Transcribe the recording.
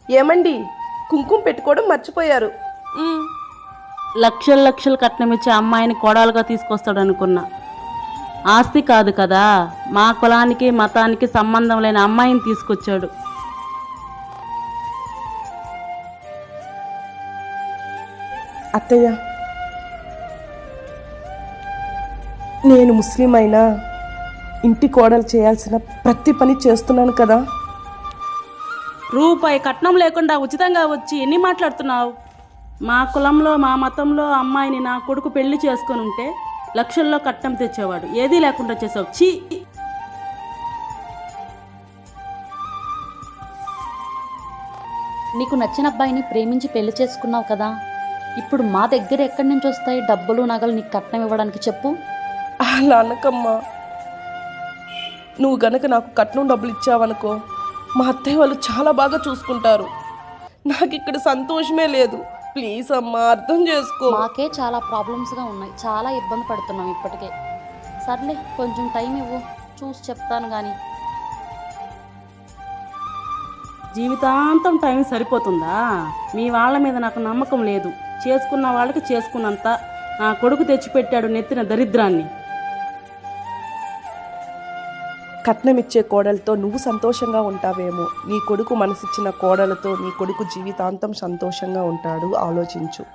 ఏమండి, కుంకుమ పెట్టుకోవడం మర్చిపోయారు. లక్షలు లక్షలు కట్నం ఇచ్చే అమ్మాయిని కోడలుగా తీసుకొస్తాడు అనుకున్నా. ఆస్తి కాదు కదా, మా కులానికి మతానికి సంబంధం లేని అమ్మాయిని తీసుకొచ్చాడు. అత్తయ్య, నేను ముస్లిం అయినా ఇంటి కోడలు చేయాల్సిన ప్రతి పని చేస్తున్నాను కదా. రూపాయి కట్నం లేకుండా ఉచితంగా వచ్చి ఎన్ని మాట్లాడుతున్నావు? మా కులంలో మా మతంలో అమ్మాయిని నా కొడుకు పెళ్లి చేసుకొని ఉంటే లక్షల్లో కట్నం తెచ్చేవాడు. ఏదీ లేకుండా చేసావు. ఛీ! నీకు నచ్చిన అబ్బాయిని ప్రేమించి పెళ్లి చేసుకున్నావు కదా, ఇప్పుడు మా దగ్గర ఎక్కడి నుంచి వస్తాయి డబ్బులు నగలు నీకు కట్నం ఇవ్వడానికి చెప్పు? అలా అనకమ్మా. నువ్వు గనక నాకు కట్నం డబ్బులు ఇచ్చావనుకో, మా అత్తయ్య వాళ్ళు చాలా బాగా చూసుకుంటారు. నాకు ఇక్కడ సంతోషమే లేదు. ప్లీజ్ అమ్మా, అర్థం చేసుకో. మాకే చాలా ప్రాబ్లమ్స్గా ఉన్నాయి, చాలా ఇబ్బంది పడుతున్నాం ఇప్పటికే. సర్లే, కొంచెం టైం ఇవ్వు, చూసి చెప్తాను. కానీ జీవితాంతం టైం సరిపోతుందా? మీ వాళ్ళ మీద నాకు నమ్మకం లేదు. చేసుకున్న వాళ్ళకి చేసుకున్నంత. నా కొడుకు తెచ్చిపెట్టాడు నెత్తిన దరిద్రాన్ని. కట్నం ఇచ్చే కోడలతో నువ్వు సంతోషంగా ఉంటావేమో, నీ కొడుకు మనసిచ్చిన కోడలతో నీ కొడుకు జీవితాంతం సంతోషంగా ఉంటాడు. ఆలోచించు.